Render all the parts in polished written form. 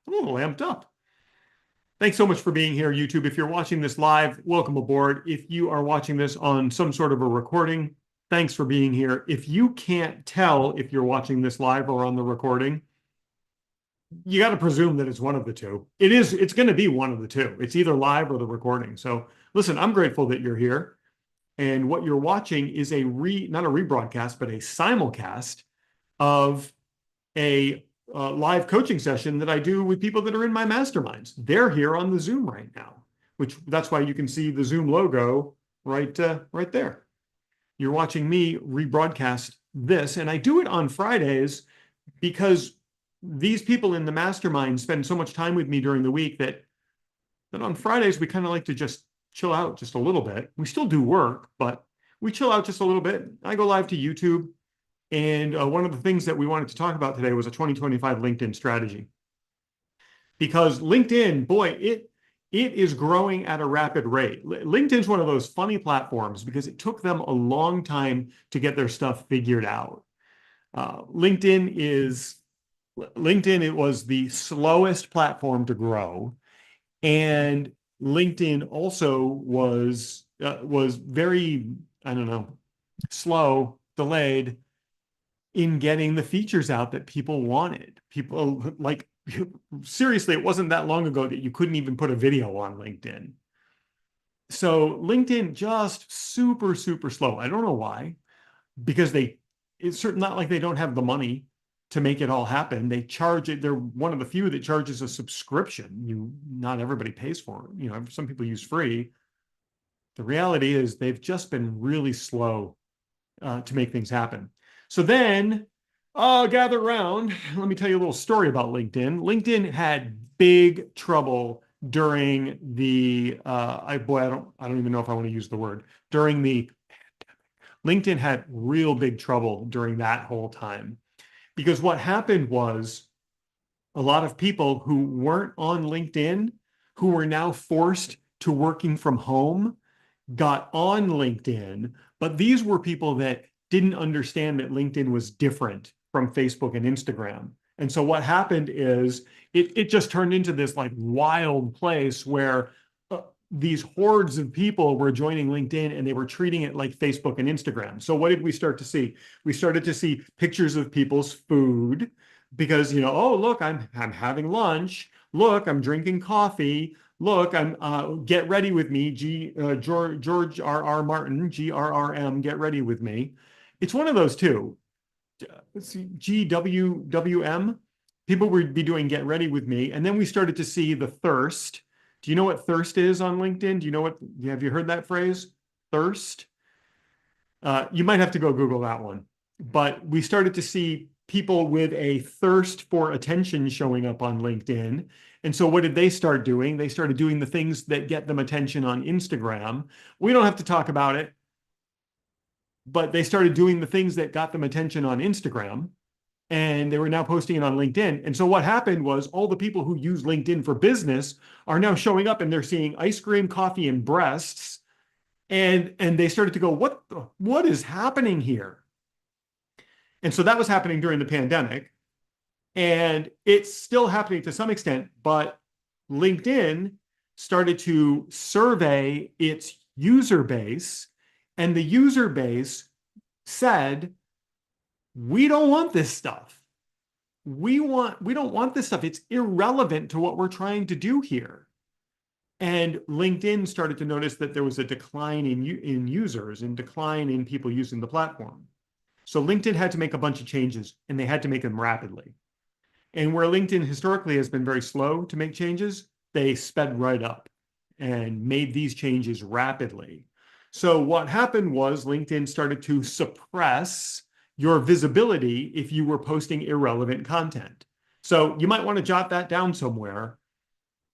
I'm a little amped up. Thanks so much for being here, YouTube. If you're watching this live, welcome aboard. If you are watching this on some sort of a recording, thanks for being here. If you can't tell if you're watching this live or on the recording, you got to presume that it's one of the two. It's going to be one of the two. It's either live or the recording. So listen, I'm grateful that you're here. And what you're watching is not a rebroadcast, but a simulcast of a live coaching session that I do with people that are in my masterminds. They're here on the Zoom right now, which that's why you can see the Zoom logo right there. You're watching me rebroadcast this, and I do it on Fridays because these people in the mastermind spend so much time with me during the week that on Fridays we kind of like to just chill out just a little bit. We still do work, but we chill out just a little bit. I go live to YouTube. And one of the things that we wanted to talk about today was a 2025 LinkedIn strategy. Because LinkedIn, boy, it is growing at a rapid rate. LinkedIn's one of those funny platforms because it took them a long time to get their stuff figured out. LinkedIn, it was the slowest platform to grow. And LinkedIn also was very, I don't know, slow, delayed in getting the features out that people wanted. People like, seriously, it wasn't that long ago that you couldn't even put a video on LinkedIn. So LinkedIn just super, super slow. I don't know why, because it's certainly not like they don't have the money to make it all happen. They charge it. They're one of the few that charges a subscription. Not everybody pays for it. Some people use free. The reality is they've just been really slow to make things happen. So then, gather around. Let me tell you a little story about LinkedIn. LinkedIn had big trouble during the I don't even know if I want to use the word during the pandemic. LinkedIn had real big trouble during that whole time because what happened was a lot of people who weren't on LinkedIn, who were now forced to working from home, got on LinkedIn, but these were people that didn't understand that LinkedIn was different from Facebook and Instagram. And so what happened is it just turned into this like wild place where these hordes of people were joining LinkedIn and they were treating it like Facebook and Instagram. So what did we start to see? We started to see pictures of people's food because, oh, look, I'm having lunch. Look, I'm drinking coffee. Look, I'm get ready with me, George R.R. Martin, GRRM, get ready with me. It's one of those two. Let's see, GWWM. People would be doing get ready with me. And then we started to see the thirst. Do you know what thirst is on LinkedIn? Have you heard that phrase? Thirst? You might have to go Google that one. But we started to see people with a thirst for attention showing up on LinkedIn. And so what did they start doing? They started doing the things that get them attention on Instagram. We don't have to talk about it, but they started doing the things that got them attention on Instagram, and they were now posting it on LinkedIn. And so what happened was all the people who use LinkedIn for business are now showing up and they're seeing ice cream, coffee, and breasts. And they started to go, what is happening here? And so that was happening during the pandemic. And it's still happening to some extent, but LinkedIn started to survey its user base, and the user base said, we don't want this stuff. We don't want this stuff. It's irrelevant to what we're trying to do here. And LinkedIn started to notice that there was a decline in users and decline in people using the platform. So LinkedIn had to make a bunch of changes, and they had to make them rapidly. And where LinkedIn historically has been very slow to make changes, they sped right up and made these changes rapidly. So what happened was LinkedIn started to suppress your visibility if you were posting irrelevant content. So you might want to jot that down somewhere.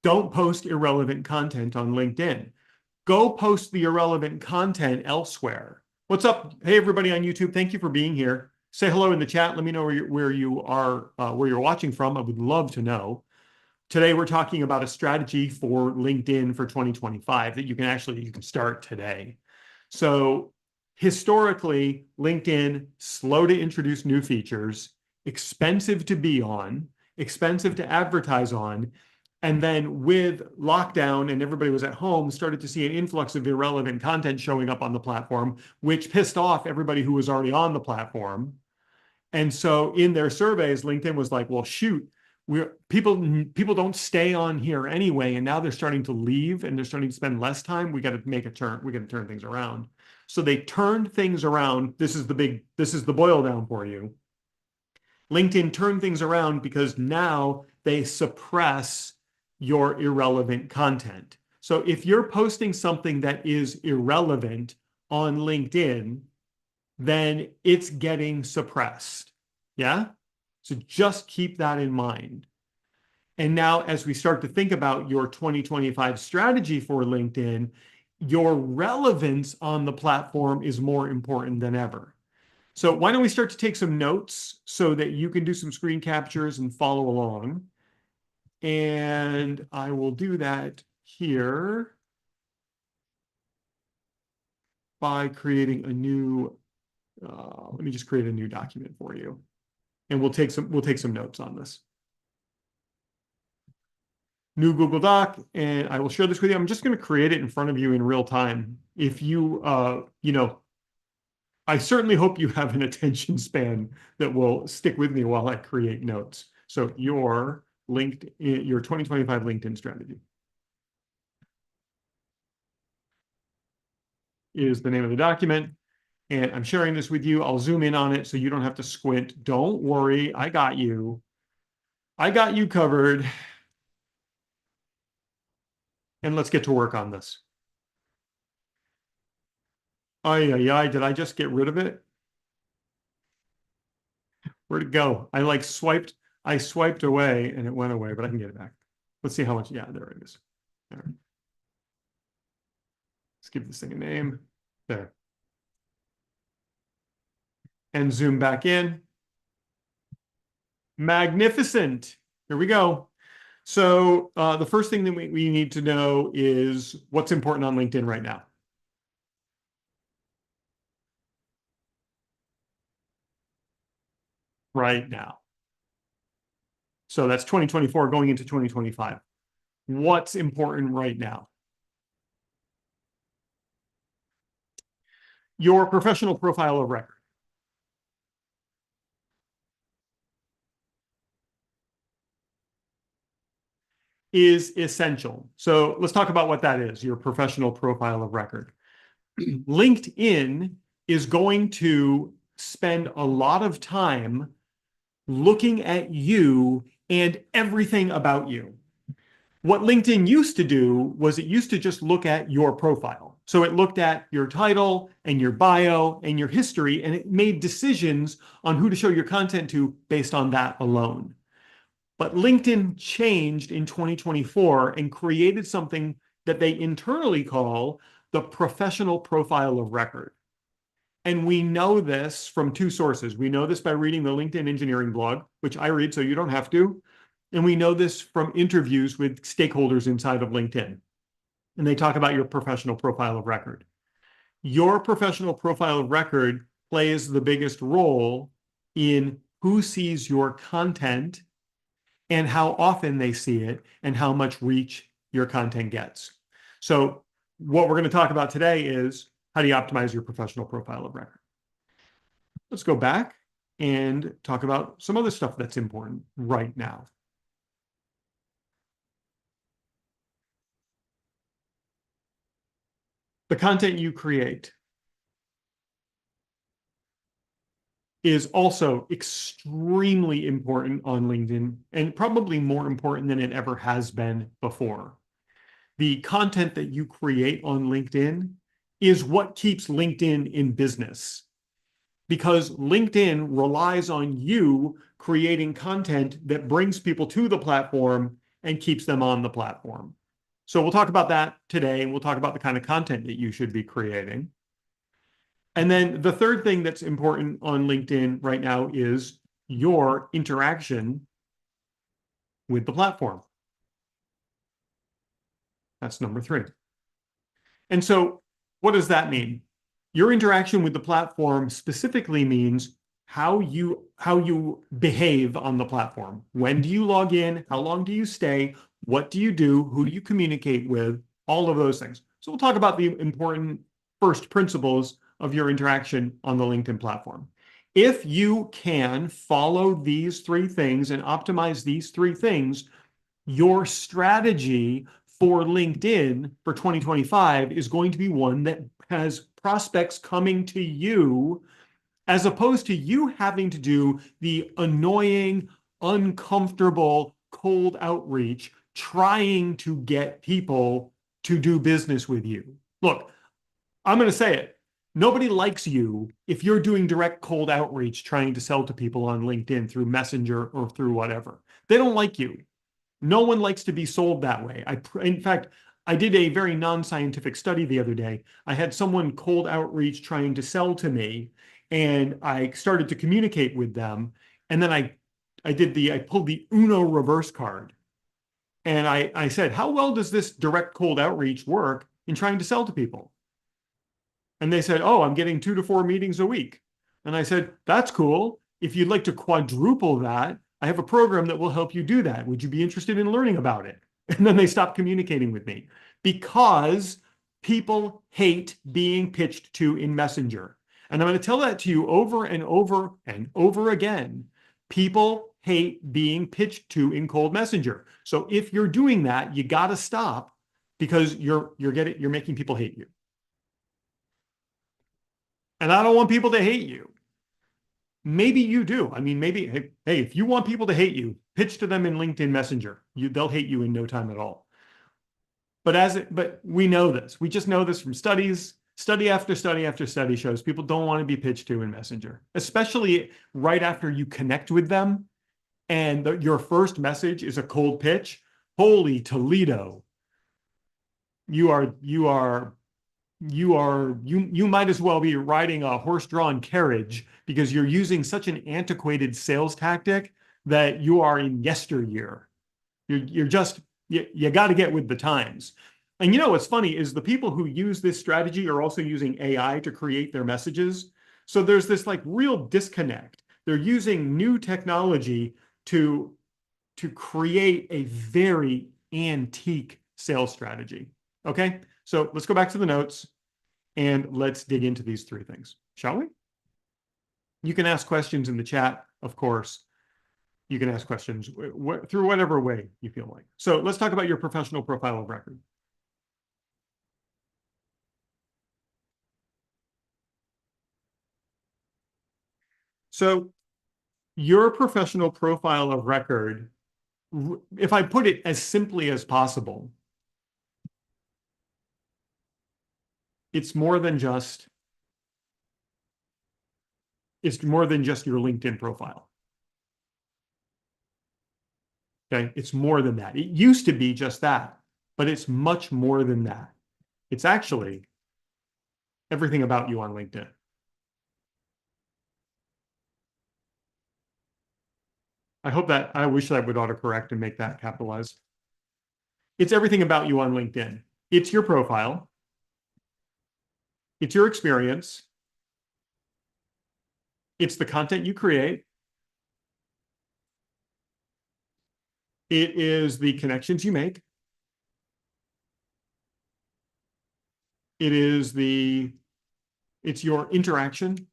Don't post irrelevant content on LinkedIn. Go post the irrelevant content elsewhere. What's up? Hey, everybody on YouTube. Thank you for being here. Say hello in the chat. Let me know where you're watching from. I would love to know. Today, we're talking about a strategy for LinkedIn for 2025 that you can start today. So historically, LinkedIn, slow to introduce new features, expensive to be on, expensive to advertise on. And then with lockdown and everybody was at home, started to see an influx of irrelevant content showing up on the platform, which pissed off everybody who was already on the platform. And so in their surveys, LinkedIn was like, well, shoot, people don't stay on here anyway. And now they're starting to leave and they're starting to spend less time. We got to make a turn. We got to turn things around. So they turned things around. This is the boil down for you. LinkedIn turned things around because now they suppress your irrelevant content. So if you're posting something that is irrelevant on LinkedIn, then it's getting suppressed. Yeah? So just keep that in mind. And now, as we start to think about your 2025 strategy for LinkedIn, your relevance on the platform is more important than ever. So why don't we start to take some notes so that you can do some screen captures and follow along. And I will do that here by creating a new, let me just create a new document for you. And we'll take some notes on this. New Google Doc, and I will share this with you. I'm just going to create it in front of you in real time. If you, I certainly hope you have an attention span that will stick with me while I create notes. So your 2025 LinkedIn strategy is the name of the document. And I'm sharing this with you. I'll zoom in on it so you don't have to squint. Don't worry, I got you. I got you covered. And let's get to work on this. Ay, did I just get rid of it? Where'd it go? I swiped away and it went away, but I can get it back. Let's see how much, yeah, there it is. All right. Let's give this thing a name. There. And zoom back in. Magnificent. Here we go. So the first thing that we need to know is what's important on LinkedIn right now. Right now. So that's 2024 going into 2025. What's important right now? Your professional profile of record. Is essential. So let's talk about what that is, your professional profile of record. LinkedIn is going to spend a lot of time looking at you and everything about you. What LinkedIn used to do was it used to just look at your profile. So it looked at your title and your bio and your history, and it made decisions on who to show your content to based on that alone. But LinkedIn changed in 2024 and created something that they internally call the professional profile of record. And we know this from two sources. We know this by reading the LinkedIn engineering blog, which I read so you don't have to. And we know this from interviews with stakeholders inside of LinkedIn. And they talk about your professional profile of record. Your professional profile of record plays the biggest role in who sees your content and how often they see it and how much reach your content gets. So what we're going to talk about today is how do you optimize your professional profile of record? Let's go back and talk about some other stuff that's important right now. The content you create is also extremely important on LinkedIn and probably more important than it ever has been before. The content that you create on LinkedIn is what keeps LinkedIn in business, because LinkedIn relies on you creating content that brings people to the platform and keeps them on the platform. So we'll talk about that today, and we'll talk about the kind of content that you should be creating. And then the third thing that's important on LinkedIn right now is your interaction with the platform. That's number 3. And so what does that mean? Your interaction with the platform specifically means how you behave on the platform. When do you log in? How long do you stay? What do you do? Who do you communicate with? All of those things. So we'll talk about the important first principles of your interaction on the LinkedIn platform. If you can follow these three things and optimize these three things, your strategy for LinkedIn for 2025 is going to be one that has prospects coming to you as opposed to you having to do the annoying, uncomfortable, cold outreach, trying to get people to do business with you. Look, I'm going to say it. Nobody likes you if you're doing direct cold outreach trying to sell to people on LinkedIn through Messenger or through whatever. They don't like you. No one likes to be sold that way. In fact, I did a very non-scientific study the other day. I had someone cold outreach trying to sell to me, and I started to communicate with them. And then I pulled the Uno reverse card. And I said, how well does this direct cold outreach work in trying to sell to people? And they said, oh, I'm getting 2 to 4 meetings a week. And I said, that's cool. If you'd like to quadruple that, I have a program that will help you do that. Would you be interested in learning about it? And then they stopped communicating with me because people hate being pitched to in Messenger. And I'm going to tell that to you over and over and over again. People hate being pitched to in cold Messenger. So if you're doing that, you got to stop because you're making people hate you. And I don't want people to hate you. Maybe you do. I mean, maybe, hey, if you want people to hate you, pitch to them in LinkedIn Messenger. They'll hate you in no time at all. But we know this. We just know this from studies. Study after study after study shows people don't want to be pitched to in Messenger, especially right after you connect with them and your first message is a cold pitch. Holy Toledo. You might as well be riding a horse-drawn carriage because you're using such an antiquated sales tactic that you are in yesteryear. You got to get with the times. And you know what's funny is the people who use this strategy are also using AI to create their messages. So there's this like real disconnect. They're using new technology to create a very antique sales strategy. Okay, so let's go back to the notes and let's dig into these three things, shall we? You can ask questions in the chat, of course. You can ask questions through whatever way you feel like. So let's talk about your professional profile of record. So your professional profile of record, if I put it as simply as possible, it's more than just your LinkedIn profile. Okay, it's more than that. It used to be just that, but it's much more than that. It's actually everything about you on LinkedIn. I wish I would autocorrect and make that capitalized. It's everything about you on LinkedIn. It's your profile. It's your experience. It's the content you create. It is the connections you make. It's your interaction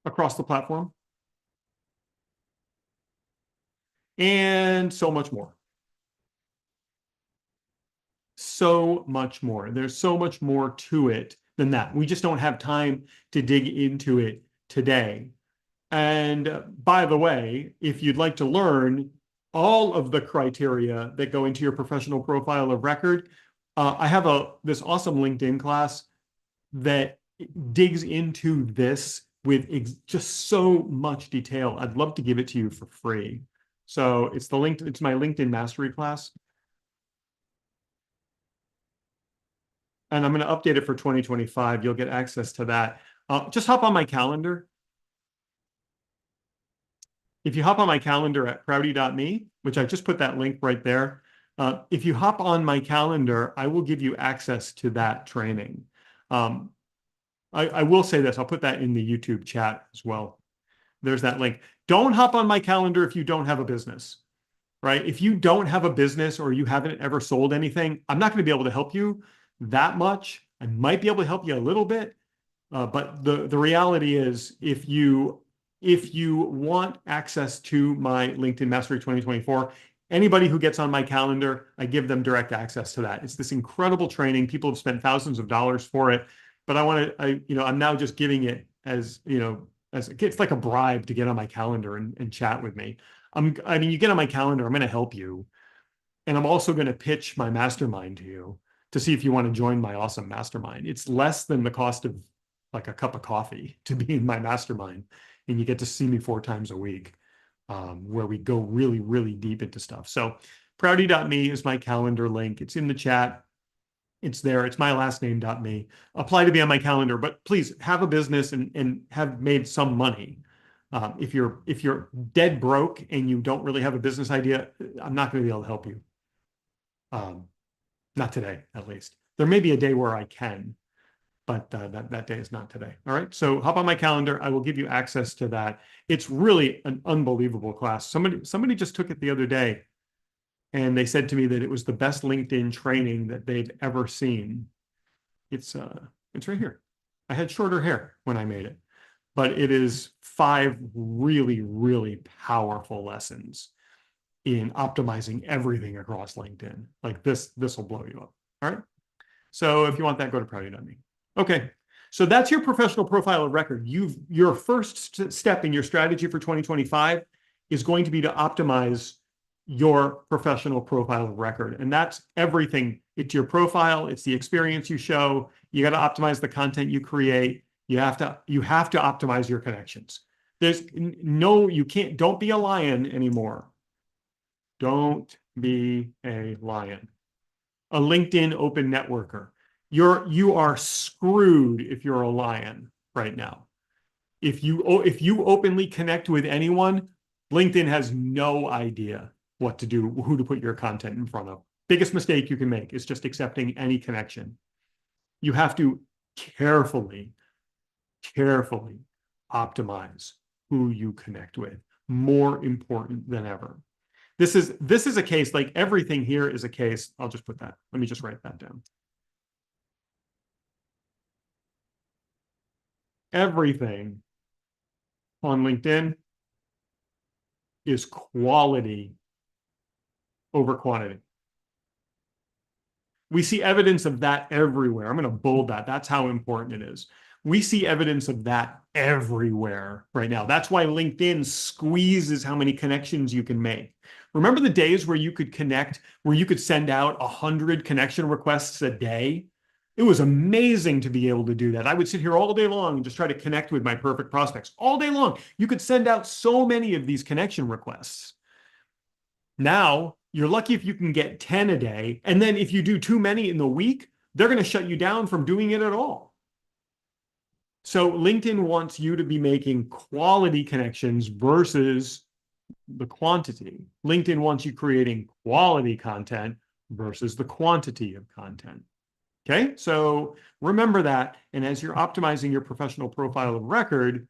across the platform. And so much more. So much more. There's so much more to it than that. We just don't have time to dig into it today. And by the way, if you'd like to learn all of the criteria that go into your professional profile of record, I have this awesome LinkedIn class that digs into this with just so much detail. I'd love to give it to you for free. So it's my LinkedIn mastery class. And I'm going to update it for 2025. You'll get access to that. Just hop on my calendar. If you hop on my calendar at prouty.me, which I just put that link right there, if you hop on my calendar, I will give you access to that training. I will say this, I'll put that in the YouTube chat as well. There's that link. Don't hop on my calendar if you don't have a business, right? If you don't have a business or you haven't ever sold anything, I'm not going to be able to help you that much. I might be able to help you a little bit, but the reality is if you want access to my LinkedIn Mastery 2024, anybody who gets on my calendar, I give them direct access to that. It's this incredible training. People have spent thousands of dollars for it, but I'm now just giving it as, it's like a bribe to get on my calendar and chat with me. You get on my calendar, I'm going to help you. And I'm also going to pitch my mastermind to you to see if you want to join my awesome mastermind. It's less than the cost of like a cup of coffee to be in my mastermind. And you get to see me 4 times a week, where we go really, really deep into stuff. So Prouty.me is my calendar link. It's in the chat. It's there. It's my last name.me. Apply to be on my calendar, but please have a business and have made some money. If you're dead broke and you don't really have a business idea, I'm not going to be able to help you. Not today, at least. There may be a day where I can, but that day is not today. All right. So hop on my calendar. I will give you access to that. It's really an unbelievable class. Somebody just took it the other day, and they said to me that it was the best LinkedIn training that they've ever seen. It's right here. I had shorter hair when I made it, but it is 5 really, really powerful lessons in optimizing everything across LinkedIn. Like this will blow you up. All right. So if you want that, go to Prouty.me. Okay. So that's your professional profile of record. Your first step in your strategy for 2025 is going to be to optimize your professional profile of record. And that's everything. It's your profile. It's the experience you show. You got to optimize the content you create. You have to optimize your connections. Don't be a lion anymore. Don't be a lion. A LinkedIn open networker. You are screwed if you're a lion right now. If you openly connect with anyone, LinkedIn has no idea what to do, who to put your content in front of. Biggest mistake you can make is just accepting any connection. You have to carefully optimize who you connect with. More important than ever. This is a case, like everything here is a case. I'll just put that. Let me just write that down. Everything on LinkedIn is quality over quantity. We see evidence of that everywhere. I'm going to bold that. That's how important it is. We see evidence of that everywhere right now. That's why LinkedIn squeezes how many connections you can make. Remember the days where you could send out 100 connection requests a day? It was amazing to be able to do that. I would sit here all day long and just try to connect with my perfect prospects all day long. You could send out so many of these connection requests. Now, you're lucky if you can get 10 a day. And then if you do too many in the week, they're going to shut you down from doing it at all. So LinkedIn wants you to be making quality connections versus the quantity. LinkedIn wants you creating quality content versus the quantity of content. Okay, so remember that. And as you're optimizing your professional profile of record,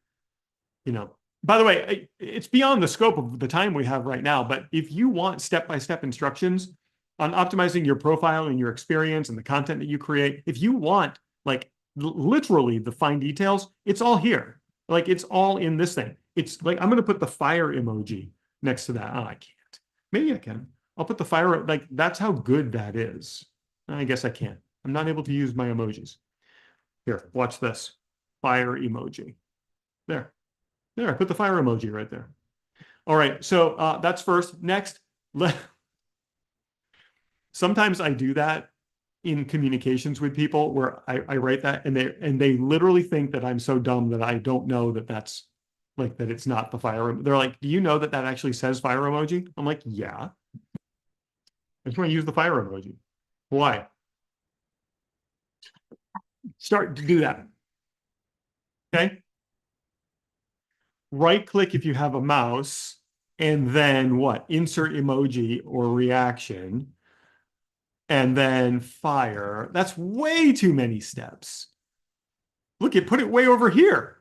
by the way, it's beyond the scope of the time we have right now, but if you want step-by-step instructions on optimizing your profile and your experience and the content that you create, if you want like literally the fine details, it's all here. Like it's all in this thing. It's like, I'm going to put the fire emoji next to that. Oh, I can't. Maybe I can. I'll put the fire, like that's how good that is. I guess I can't. I'm not able to use my emojis. Here, watch this. Fire emoji. There. There, I put the fire emoji right there. All right, so that's first. Next, sometimes I do that in communications with people where I write that and they literally think that I'm so dumb that I don't know that that's like that it's not the fire. They're like, do you know that actually says fire emoji? I'm like, yeah. I just want to use the fire emoji. Why? Start to do that. Okay. Right click if you have a mouse, and then what? Insert emoji or reaction, and then fire. That's way too many steps. Look, put it way over here.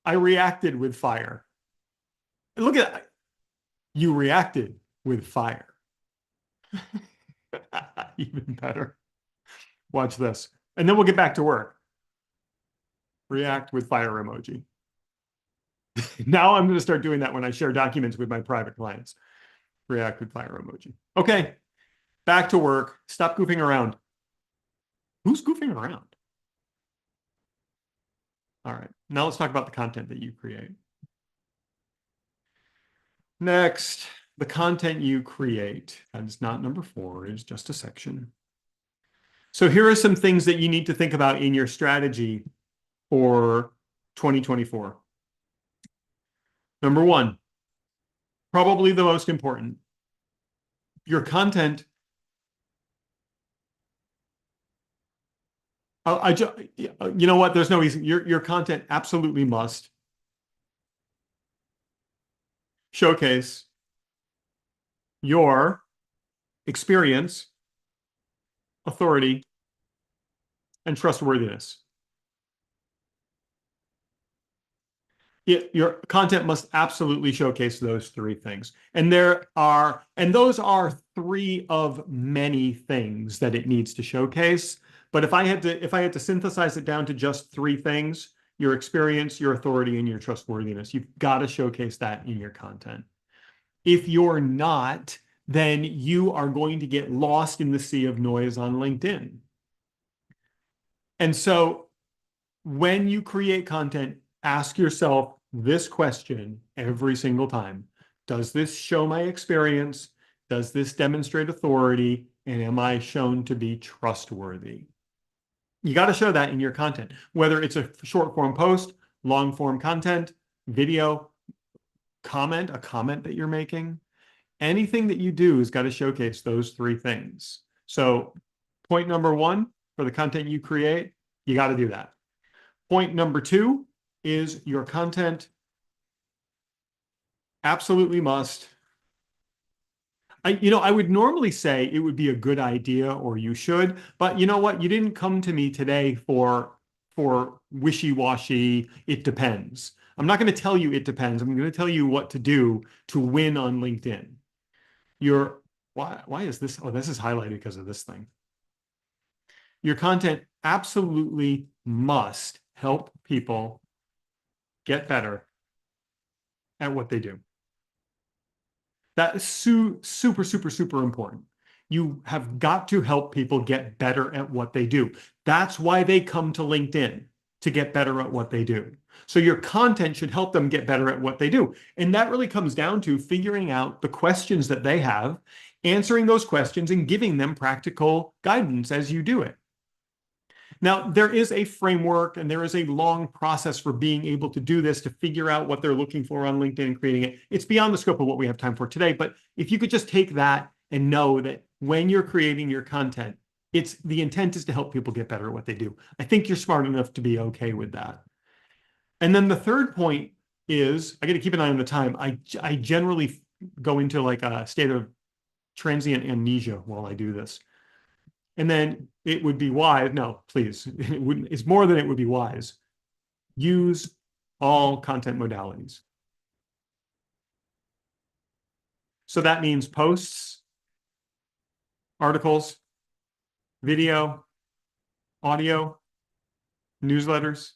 I reacted with fire. Look at that. You reacted with fire. Even better. Watch this. And then we'll get back to work. React with fire emoji. Now I'm going to start doing that when I share documents with my private clients. React with fire emoji. Okay, back to work. Stop goofing around. Who's goofing around? All right, now let's talk about the content that you create. Next, the content you create. That is not number 4, it's just a section. So here are some things that you need to think about in your strategy for 2024. Number 1, probably the most important, your content. You know what? There's no easy. Your content absolutely must showcase your experience, authority, and trustworthiness. Your content must absolutely showcase those 3 things. And those are 3 of many things that it needs to showcase. But if I had to synthesize it down to just 3 things, your experience, your authority, and your trustworthiness, you've got to showcase that in your content. If you're not, then you are going to get lost in the sea of noise on LinkedIn. And so when you create content, ask yourself this question every single time. Does this show my experience? Does this demonstrate authority? And am I shown to be trustworthy? You got to show that in your content, whether it's a short form post, long form content, video, a comment that you're making. Anything that you do has got to showcase those 3 things. So point number 1 for the content you create, you got to do that. Point number 2 is your content absolutely must. I would normally say it would be a good idea or you should, but you know what? You didn't come to me today for wishy-washy, it depends. I'm not going to tell you it depends. I'm going to tell you what to do to win on LinkedIn. Why is this? Oh, this is highlighted because of this thing. Your content absolutely must help people get better at what they do. That is super, super, super important. You have got to help people get better at what they do. That's why they come to LinkedIn, to get better at what they do. So your content should help them get better at what they do. And that really comes down to figuring out the questions that they have, answering those questions, and giving them practical guidance as you do it. Now, there is a framework and there is a long process for being able to do this, to figure out what they're looking for on LinkedIn and creating it. It's beyond the scope of what we have time for today. But if you could just take that and know that when you're creating your content, the intent is to help people get better at what they do. I think you're smart enough to be okay with that. And then the third point is, I got to keep an eye on the time. I generally go into like a state of transient amnesia while I do this. And then it would be wise. No, please. It's more than it would be wise. Use all content modalities. So that means posts, articles, video, audio, newsletters.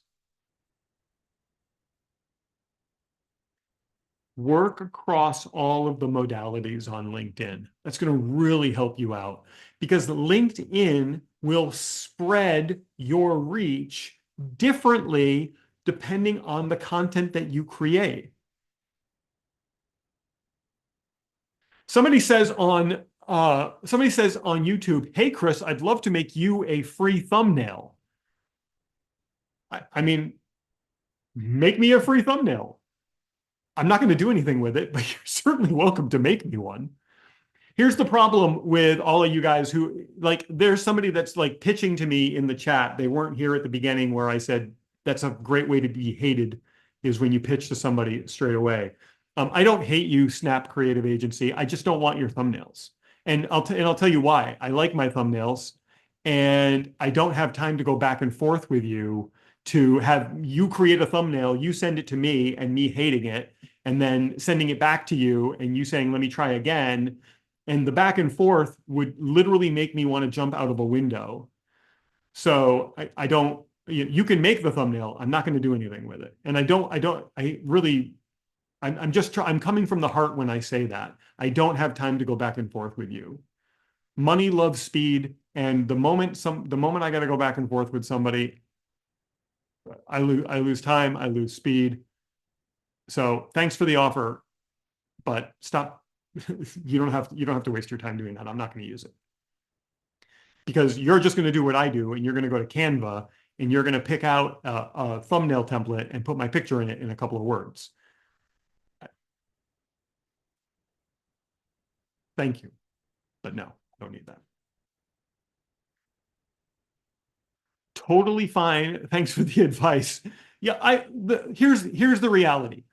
Work across all of the modalities on LinkedIn. That's going to really help you out, because LinkedIn will spread your reach differently depending on the content that you create. Somebody says on YouTube, "Hey Chris, I'd love to make you a free thumbnail." I mean, make me a free thumbnail. I'm not going to do anything with it, but you're certainly welcome to make me one. Here's the problem with all of you guys who, like, there's somebody that's like pitching to me in the chat. They weren't here at the beginning where I said that's a great way to be hated, is when you pitch to somebody straight away. I don't hate you, Snap Creative Agency. I just don't want your thumbnails. And I'll tell you why. I like my thumbnails, and I don't have time to go back and forth with you to have you create a thumbnail, you send it to me and me hating it, and then sending it back to you and you saying, let me try again. And the back and forth would literally make me want to jump out of a window. So I don't, you can make the thumbnail. I'm not going to do anything with it. And I really, I'm just, I'm coming from the heart when I say that. I don't have time to go back and forth with you. Money loves speed. And the moment I got to go back and forth with somebody, I lose time, I lose speed. So thanks for the offer, but stop. You don't have to waste your time doing that. I'm not going to use it because you're just going to do what I do, and you're going to go to Canva and you're going to pick out a thumbnail template and put my picture in it in a couple of words. Thank you, but no, don't need that. Totally fine. Thanks for the advice. Yeah, here's the reality.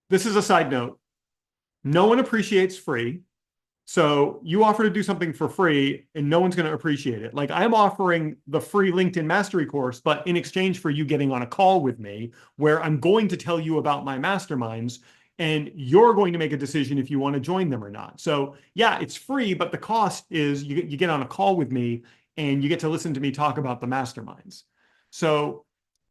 This is a side note. No one appreciates free. So you offer to do something for free and no one's going to appreciate it. Like I'm offering the free LinkedIn mastery course, but in exchange for you getting on a call with me where I'm going to tell you about my masterminds and you're going to make a decision if you want to join them or not. So yeah, it's free, but the cost is you get on a call with me and you get to listen to me talk about the masterminds. So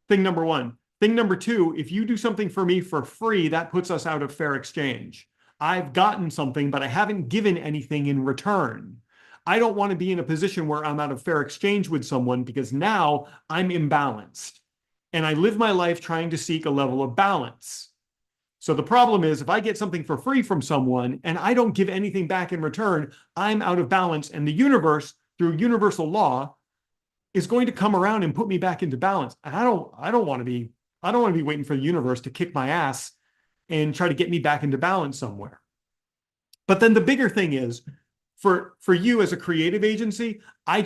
thing number one. Thing number two, if you do something for me for free, that puts us out of fair exchange. I've gotten something, but I haven't given anything in return. I don't want to be in a position where I'm out of fair exchange with someone because now I'm imbalanced. And I live my life trying to seek a level of balance. So the problem is if I get something for free from someone and I don't give anything back in return, I'm out of balance. And the universe, through universal law, is going to come around and put me back into balance. And I don't want to be waiting for the universe to kick my ass and try to get me back into balance somewhere. But then the bigger thing is for you as a creative agency, I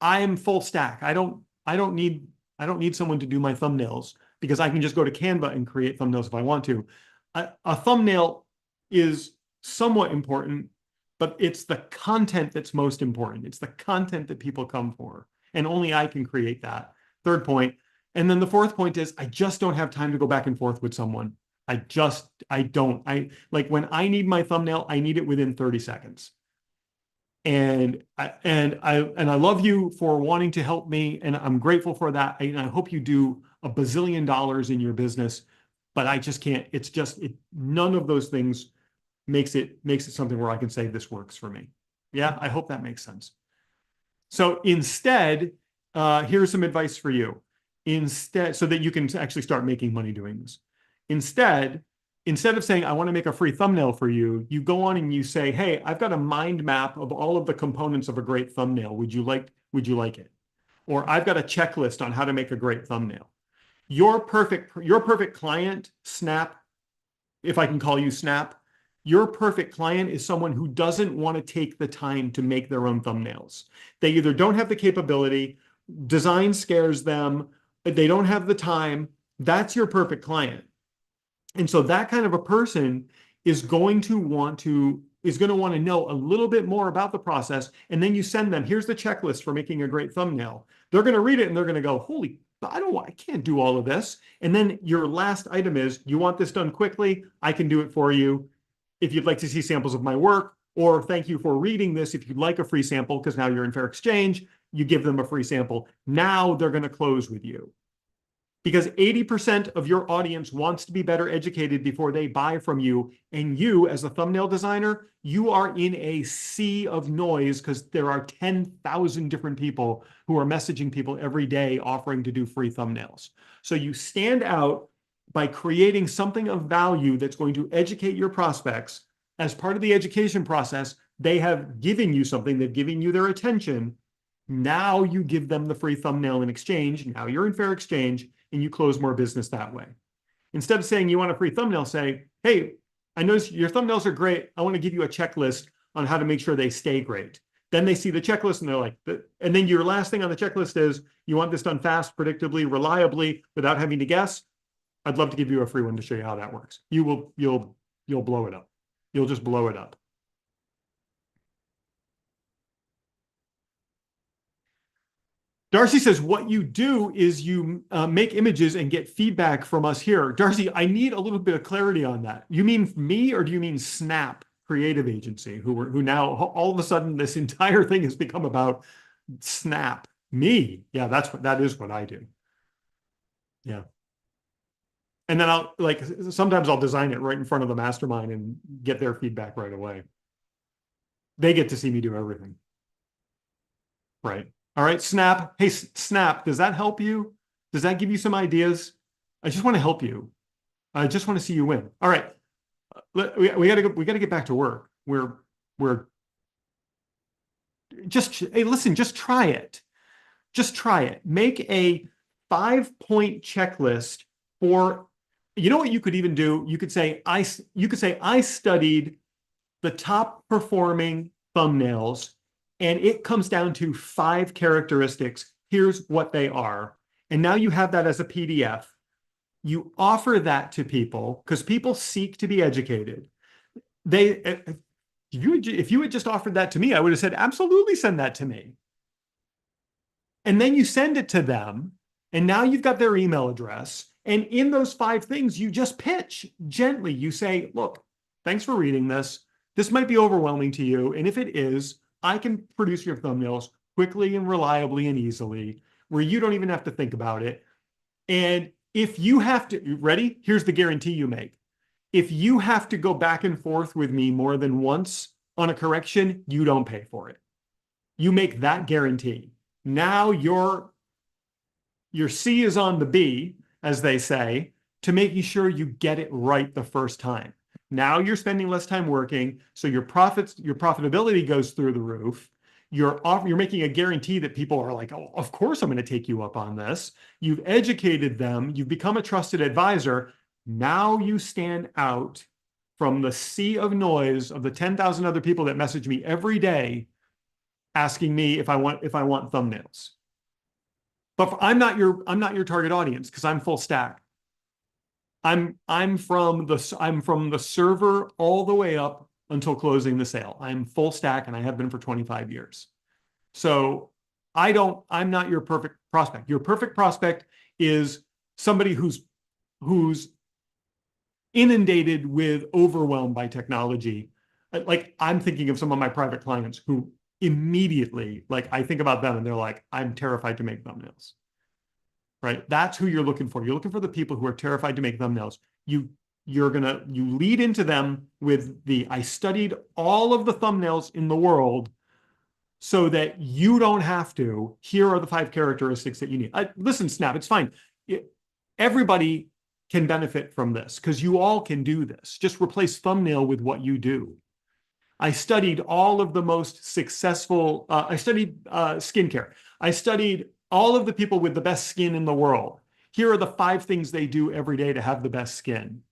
am full stack. I don't need someone to do my thumbnails because I can just go to Canva and create thumbnails if I want to. A thumbnail is somewhat important, but it's the content that's most important. It's the content that people come for. And only I can create that. Third point. And then the fourth point is I just don't have time to go back and forth with someone. I like when I need my thumbnail, I need it within 30 seconds. And I love you for wanting to help me. And I'm grateful for that. And I hope you do a bazillion dollars in your business, but I just can't, none of those things makes it something where I can say this works for me. Yeah, I hope that makes sense. So instead, here's some advice for you. Instead, so that you can actually start making money doing this. Instead of saying, I want to make a free thumbnail for you, you go on and you say, hey, I've got a mind map of all of the components of a great thumbnail. Would you like it? Or I've got a checklist on how to make a great thumbnail. Your perfect client, Snap, if I can call you Snap, your perfect client is someone who doesn't want to take the time to make their own thumbnails. They either don't have the capability, design scares them, they don't have the time. That's your perfect client. And so that kind of a person is going to want to know a little bit more about the process. And then you send them, here's the checklist for making a great thumbnail. They're going to read it and they're going to go, holy, I can't do all of this. And then your last item is, you want this done quickly? I can do it for you. If you'd like to see samples of my work, or thank you for reading this, if you'd like a free sample, because now you're in fair exchange, you give them a free sample. Now they're going to close with you. Because 80% of your audience wants to be better educated before they buy from you. And you, as a thumbnail designer, you are in a sea of noise because there are 10,000 different people who are messaging people every day offering to do free thumbnails. So you stand out by creating something of value that's going to educate your prospects. As part of the education process, they have given you something, they've given you their attention. Now you give them the free thumbnail in exchange. Now you're in fair exchange and you close more business that way. Instead of saying you want a free thumbnail, say, hey, I noticed your thumbnails are great. I want to give you a checklist on how to make sure they stay great. Then they see the checklist and they're like, and then your last thing on the checklist is, you want this done fast, predictably, reliably, without having to guess. I'd love to give you a free one to show you how that works. You'll blow it up. You'll just blow it up. Darcy says, what you do is you make images and get feedback from us here. Darcy, I need a little bit of clarity on that. You mean me, or do you mean Snap Creative Agency, who now all of a sudden this entire thing has become about Snap? Me. Yeah, that is what I do. Yeah. And then I'll like sometimes I'll design it right in front of the mastermind and get their feedback right away. They get to see me do everything. Right. All right, Snap. Hey, Snap, does that help you? Does that give you some ideas? I just want to help you. I just want to see you win. All right. We got to go, we got to get back to work. We're just hey, listen, just try it. Just try it. Make a 5-point checklist for, you know what you could even do? You could say I studied the top performing thumbnails, and it comes down to 5 characteristics. Here's what they are. And now you have that as a PDF. You offer that to people because people seek to be educated. If you had just offered that to me, I would have said, absolutely send that to me. And then you send it to them, and now you've got their email address. And in those 5 things, you just pitch gently. You say, look, thanks for reading this. This might be overwhelming to you. And if it is, I can produce your thumbnails quickly and reliably and easily, where you don't even have to think about it. And if you have to, ready? Here's the guarantee you make. If you have to go back and forth with me more than once on a correction, you don't pay for it. You make that guarantee. Now your C is on the B, as they say, to making sure you get it right the first time. Now you're spending less time working, so your profitability goes through the roof. You're making a guarantee that people are like, oh, of course I'm going to take you up on this. You've educated them. You've become a trusted advisor. Now you stand out from the sea of noise of the 10,000 other people that message me every day asking me if I want thumbnails. But I'm not your target audience because I'm full stack. I'm from the server all the way up until closing the sale. I'm full stack, and I have been for 25 years. So I'm not your perfect prospect. Your perfect prospect is somebody who's inundated with overwhelmed by technology. Like I'm thinking of some of my private clients who immediately, like I think about them and they're like, I'm terrified to make thumbnails. Right? That's who you're looking for. You're looking for the people who are terrified to make thumbnails. You lead into them with I studied all of the thumbnails in the world so that you don't have to. Here are the 5 characteristics that you need. Listen, Snap, it's fine. Everybody can benefit from this because you all can do this. Just replace thumbnail with what you do. I studied all of the most successful, I studied skincare. I studied all of the people with the best skin in the world. Here are the 5 things they do every day to have the best skin.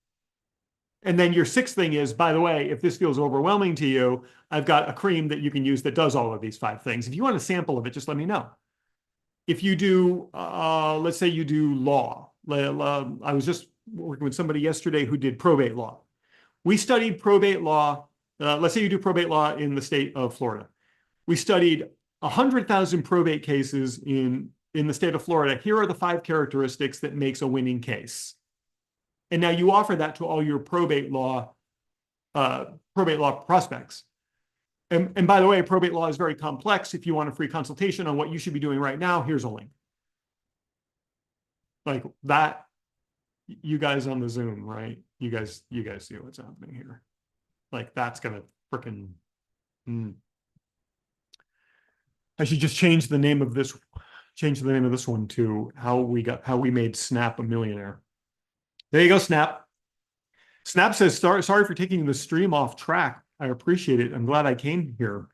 And then your 6th thing is, by the way, if this feels overwhelming to you, I've got a cream that you can use that does all of these 5 things. If you want a sample of it, just let me know. If you do, let's say you do law. I was just working with somebody yesterday who did probate law. We studied probate law. Let's say you do probate law in the state of Florida. We studied 100,000 probate cases in the state of Florida. Here are the 5 characteristics that makes a winning case. And now you offer that to all your probate law prospects. And by the way, probate law is very complex. If you want a free consultation on what you should be doing right now, here's a link. Like that, you guys on the Zoom, right? You guys see what's happening here. Like that's gonna freaking. I should just change the name of this one to how we made Snap a millionaire. There you go, Snap. Snap says, sorry for taking the stream off track. I appreciate it. I'm glad I came here.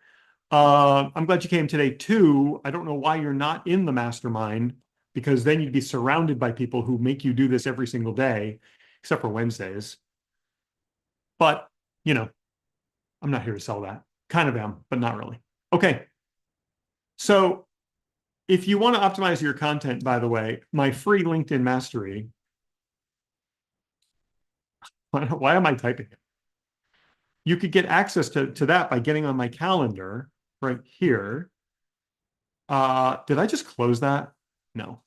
I'm glad you came today too. I don't know why you're not in the mastermind, because then you'd be surrounded by people who make you do this every single day, except for Wednesdays. But, you know, I'm not here to sell that. Kind of am, but not really. Okay. So if you want to optimize your content, by the way, my free LinkedIn mastery, why am I typing it? You could get access to that by getting on my calendar right here. Did I just close that? No.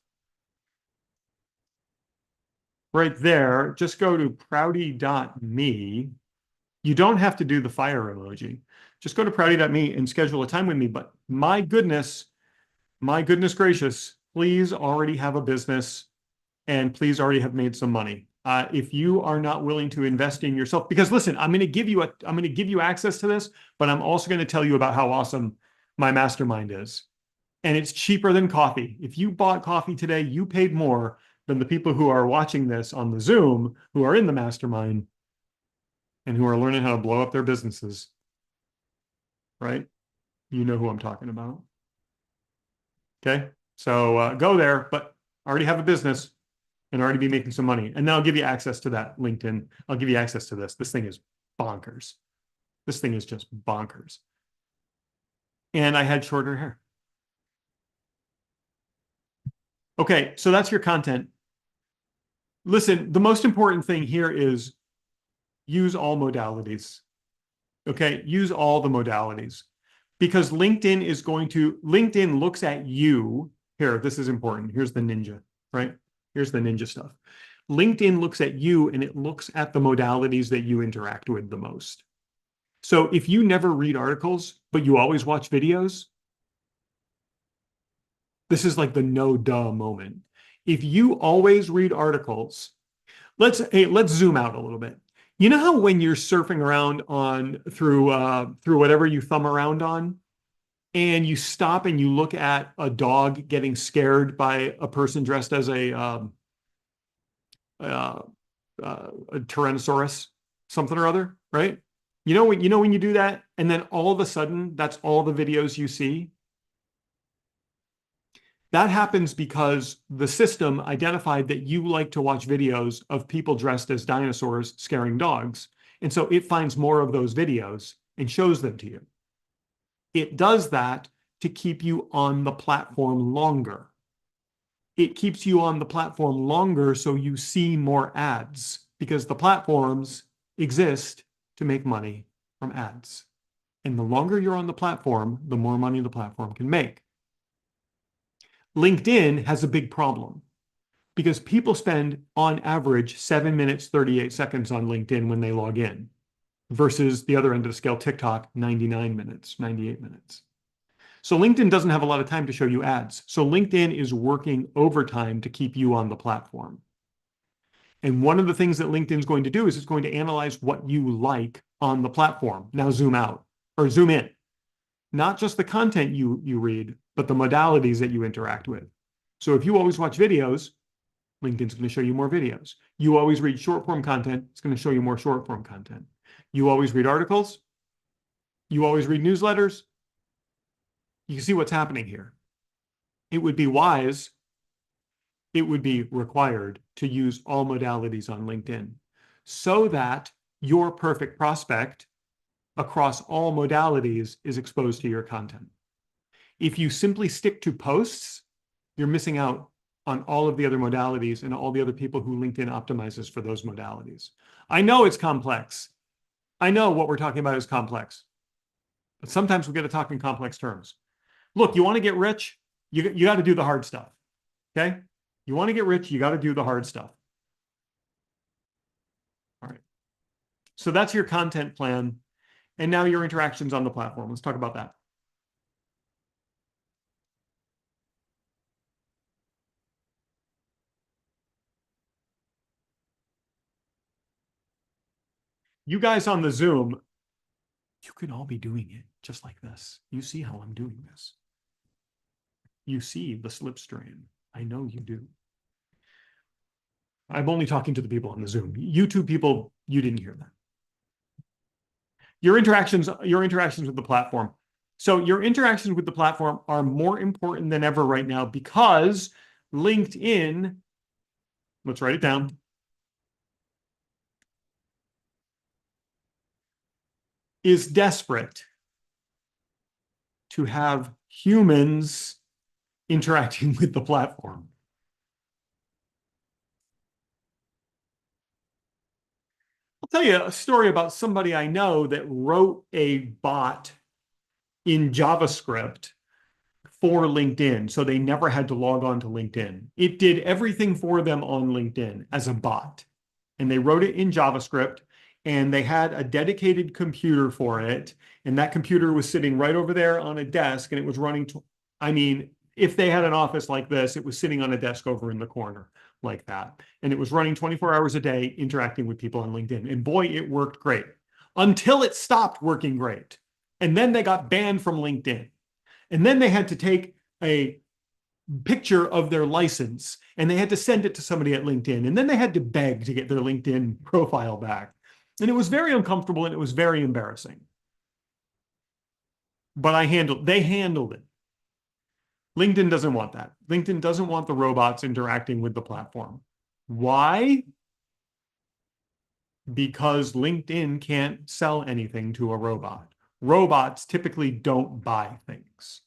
Right there, just go to prouty.me. You don't have to do the fire emoji. Just go to prouty.me and schedule a time with me. But my goodness gracious, please already have a business and please already have made some money. If you are not willing to invest in yourself, because listen, I'm going to give you access to this, but I'm also going to tell you about how awesome my mastermind is. And it's cheaper than coffee. If you bought coffee today, you paid more than the people who are watching this on the Zoom, who are in the mastermind and who are learning how to blow up their businesses, right? You know who I'm talking about. Okay. So go there, but already have a business and already be making some money. And then I'll give you access to that LinkedIn. I'll give you access to this. This thing is bonkers. This thing is just bonkers. And I had shorter hair. Okay. So that's your content. Listen, the most important thing here is use all modalities. Okay. Use all the modalities because LinkedIn looks at you. Here, this is important. Here's the ninja, right? Here's the ninja stuff. LinkedIn looks at you and it looks at the modalities that you interact with the most. So if you never read articles, but you always watch videos, this is like the no duh moment. If you always read articles, let's zoom out a little bit. You know how when you're surfing around on through whatever you thumb around on, and you stop and you look at a dog getting scared by a person dressed as uh, a Tyrannosaurus, something or other, right? You know when you do that, and then all of a sudden, that's all the videos you see. That happens because the system identified that you like to watch videos of people dressed as dinosaurs scaring dogs. And so it finds more of those videos and shows them to you. It does that to keep you on the platform longer. It keeps you on the platform longer so you see more ads because the platforms exist to make money from ads. And the longer you're on the platform, the more money the platform can make. LinkedIn has a big problem because people spend on average 7 minutes, 38 seconds on LinkedIn when they log in versus the other end of the scale, TikTok, 99 minutes, 98 minutes. So LinkedIn doesn't have a lot of time to show you ads. So LinkedIn is working overtime to keep you on the platform. And one of the things that LinkedIn's going to do is it's going to analyze what you like on the platform. Now zoom out or zoom in. Not just the content you read, but the modalities that you interact with. So if you always watch videos, LinkedIn's going to show you more videos. You always read short form content, it's going to show you more short form content. You always read articles, you always read newsletters. You can see what's happening here. It would be wise, it would be required to use all modalities on LinkedIn so that your perfect prospect across all modalities is exposed to your content. If you simply stick to posts, you're missing out on all of the other modalities and all the other people who LinkedIn optimizes for those modalities. I know it's complex. I know what we're talking about is complex, but sometimes we got to talk in complex terms. Look, you want to get rich, you got to do the hard stuff. Okay? You want to get rich, you got to do the hard stuff. All right. So that's your content plan. And now your interactions on the platform. Let's talk about that. You guys on the Zoom, you can all be doing it just like this. You see how I'm doing this. You see the slip strain. I know you do. I'm only talking to the people on the Zoom. YouTube people, you didn't hear that. Your interactions with the platform. So your interactions with the platform are more important than ever right now because LinkedIn, let's write it down, is desperate to have humans interacting with the platform. I'll tell you a story about somebody I know that wrote a bot in JavaScript for LinkedIn, so they never had to log on to LinkedIn. It did everything for them on LinkedIn as a bot. And they wrote it in JavaScript, and they had a dedicated computer for it. And that computer was sitting right over there on a desk, and it was running. I mean, if they had an office like this, it was sitting on a desk over in the corner like that. And it was running 24 hours a day, interacting with people on LinkedIn. And boy, it worked great until it stopped working great. And then they got banned from LinkedIn. And then they had to take a picture of their license and they had to send it to somebody at LinkedIn. And then they had to beg to get their LinkedIn profile back. And it was very uncomfortable and it was very embarrassing. But they handled it. LinkedIn doesn't want that. LinkedIn doesn't want the robots interacting with the platform. Why? Because LinkedIn can't sell anything to a robot. Robots typically don't buy things.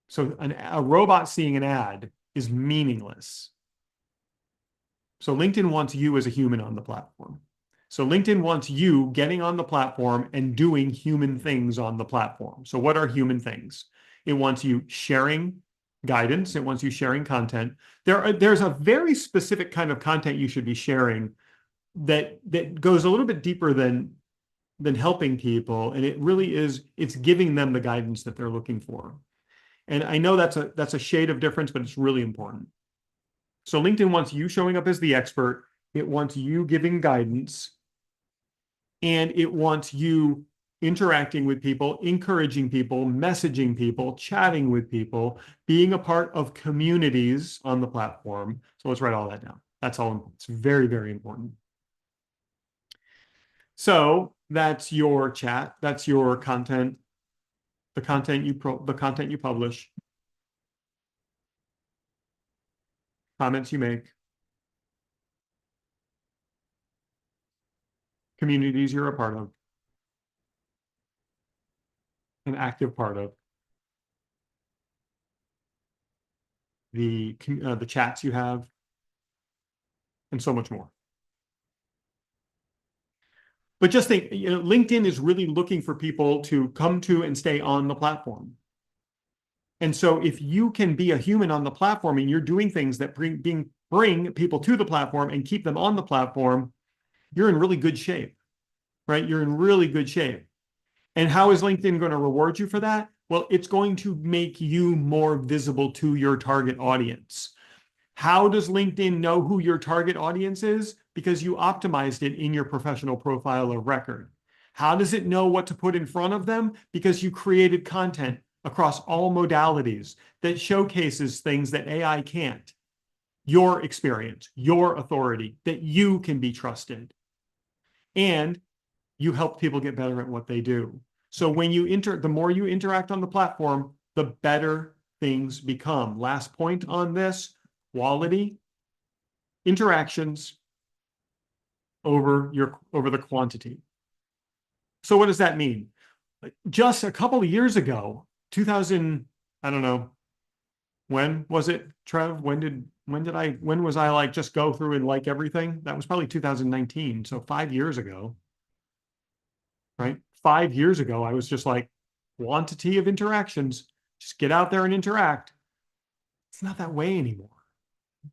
So a robot seeing an ad is meaningless. So LinkedIn wants you as a human on the platform. So LinkedIn wants you getting on the platform and doing human things on the platform. So what are human things? It wants you sharing guidance. It wants you sharing content. There's a very specific kind of content you should be sharing that goes a little bit deeper than helping people. And it really is, it's giving them the guidance that they're looking for. And I know that's a shade of difference, but it's really important. So LinkedIn wants you showing up as the expert. It wants you giving guidance. And it wants you interacting with people, encouraging people, messaging people, chatting with people, being a part of communities on the platform. So let's write all that down. That's all important. It's very, very important. So that's your chat. That's your content, the content you publish, comments you make, communities you're a part of, an active part of, the chats you have, and so much more. But just think, LinkedIn is really looking for people to come to and stay on the platform. And so if you can be a human on the platform and you're doing things that bring people to the platform and keep them on the platform, you're in really good shape, right? You're in really good shape. And how is LinkedIn going to reward you for that? Well, it's going to make you more visible to your target audience. How does LinkedIn know who your target audience is? Because you optimized it in your professional profile of record. How does it know what to put in front of them? Because you created content across all modalities that showcases things that AI can't. Your experience, your authority, that you can be trusted. And you help people get better at what they do. So when the more you interact on the platform, the better things become. Last point on this, quality, interactions over the quantity. So what does that mean? Just a couple of years ago, 2000, I don't know, when was it, Trev? When was I like just go through and like everything? That was probably 2019. So 5 years ago, right? 5 years ago, I was just like, quantity of interactions, just get out there and interact. It's not that way anymore.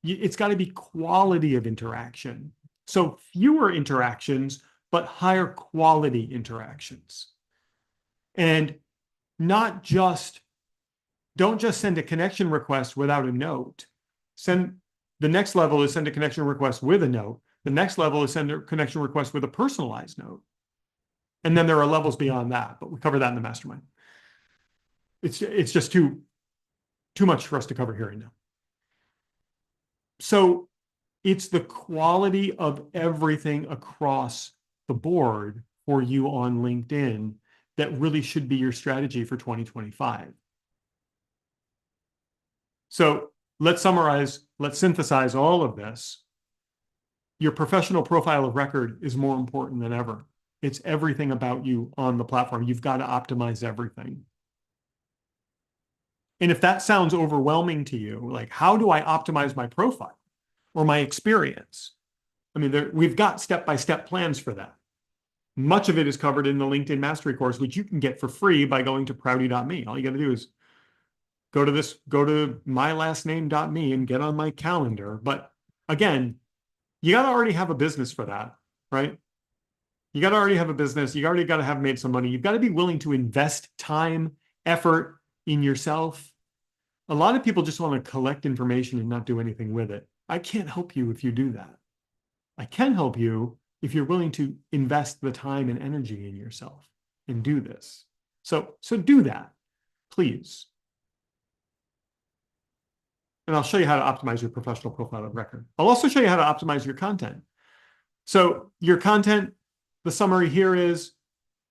It's got to be quality of interaction. So fewer interactions, but higher quality interactions. And don't just send a connection request without a note. The next level is send a connection request with a note. The next level is send a connection request with a personalized note. And then there are levels beyond that, but we cover that in the mastermind. It's just too much for us to cover here and now. So it's the quality of everything across the board for you on LinkedIn that really should be your strategy for 2025. So let's synthesize all of this. Your professional profile of record is more important than ever. It's everything about you on the platform. You've got to optimize everything. And if that sounds overwhelming to you, like, how do I optimize my profile or my experience? I mean, we've got step-by-step plans for that. Much of it is covered in the LinkedIn Mastery course, which you can get for free by going to prouty.me. All you got to do is go to mylastname.me and get on my calendar. But again, you got to already have a business for that, right? You got to already have a business. You already got to have made some money. You've got to be willing to invest time, effort in yourself. A lot of people just want to collect information and not do anything with it. I can't help you if you do that. I can help you if you're willing to invest the time and energy in yourself and do this. So do that, please. And I'll show you how to optimize your professional profile of record. I'll also show you how to optimize your content. So your content, the summary here is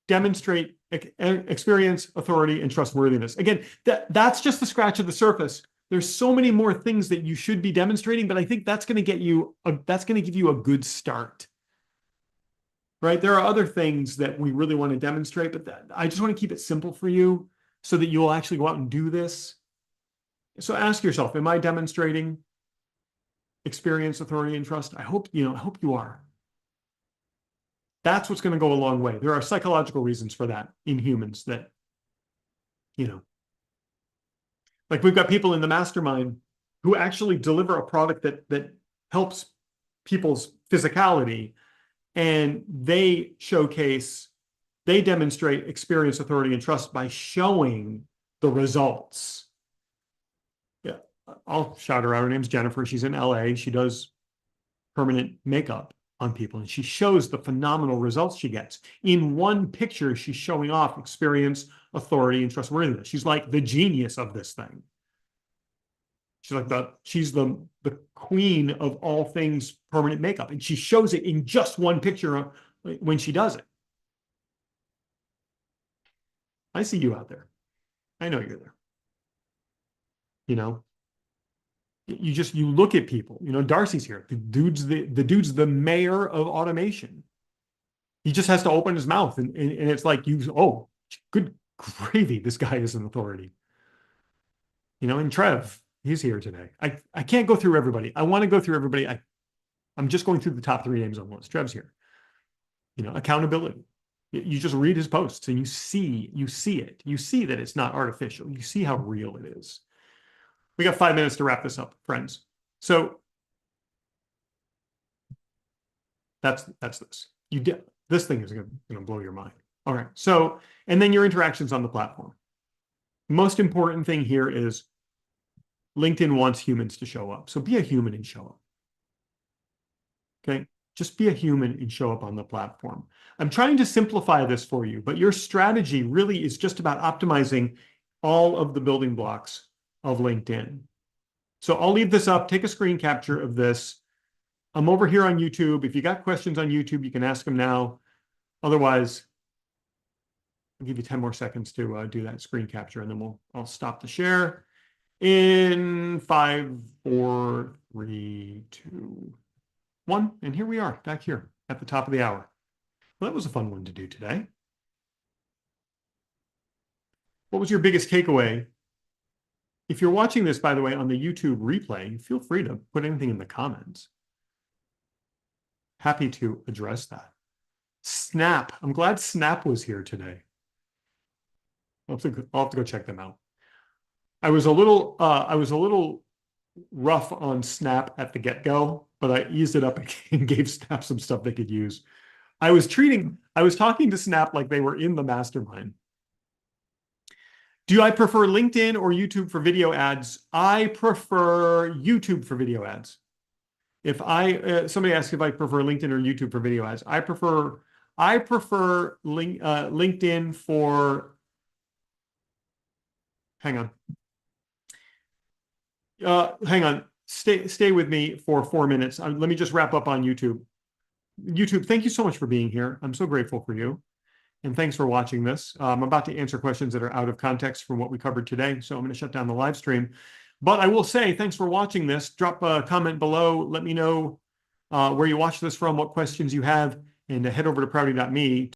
demonstrate experience, authority, and trustworthiness. Again, that's just the scratch of the surface. There's so many more things that you should be demonstrating, but I think that's going to give you a good start. Right? There are other things that we really want to demonstrate, but I just want to keep it simple for you so that you'll actually go out and do this. So ask yourself, am I demonstrating experience, authority, and trust? I hope you are. That's what's going to go a long way. There are psychological reasons for that in humans that, like we've got people in the mastermind who actually deliver a product that helps people's physicality, and they demonstrate experience, authority, and trust by showing the results. Yeah, I'll shout her out. Her name's Jennifer. She's in LA. She does permanent makeup on people, and she shows the phenomenal results she gets. In one picture, she's showing off experience, authority, and trustworthiness. She's like the genius of this thing. She's the queen of all things permanent makeup, and she shows it in just one picture when she does it. I see you out there. I know you're there. You look at people. Darcy's here. The dude's the mayor of automation. He just has to open his mouth, and it's like oh, good gravy, this guy is an authority. And Trev, he's here today. I can't go through everybody. I want to go through everybody. I'm just going through the top 3 names on the list. Trev's here. Accountability. You just read his posts and you see it. You see that it's not artificial. You see how real it is. We got 5 minutes to wrap this up, friends. So that's this. This thing is going to blow your mind. All right. So, and then your interactions on the platform. Most important thing here is LinkedIn wants humans to show up. So be a human and show up. Okay. Just be a human and show up on the platform. I'm trying to simplify this for you, but your strategy really is just about optimizing all of the building blocks of LinkedIn. So I'll leave this up. Take a screen capture of this. I'm over here on YouTube. If you got questions on YouTube, you can ask them now. Otherwise, I'll give you 10 more seconds to do that screen capture, and then I'll stop the share in 5, 4, 3, 2, 1. And here we are back here at the top of the hour. Well, that was a fun one to do today. What was your biggest takeaway? If you're watching this, by the way, on the YouTube replay, feel free to put anything in the comments. Happy to address that. Snap. I'm glad Snap was here today. I'll have to go check them out. I was a little rough on Snap at the get-go, but I eased it up and gave Snap some stuff they could use. I was talking to Snap like they were in the mastermind. Do I prefer LinkedIn or YouTube for video ads? I prefer YouTube for video ads. If somebody asks if I prefer LinkedIn or YouTube for video ads, I prefer LinkedIn for. Hang on. Stay with me for 4 minutes. Let me just wrap up on YouTube. YouTube, thank you so much for being here. I'm so grateful for you. And thanks for watching this. I'm about to answer questions that are out of context from what we covered today, so I'm going to shut down the live stream. But I will say thanks for watching this. Drop a comment below. Let me know where you watch this from, what questions you have, and head over to Prouty.me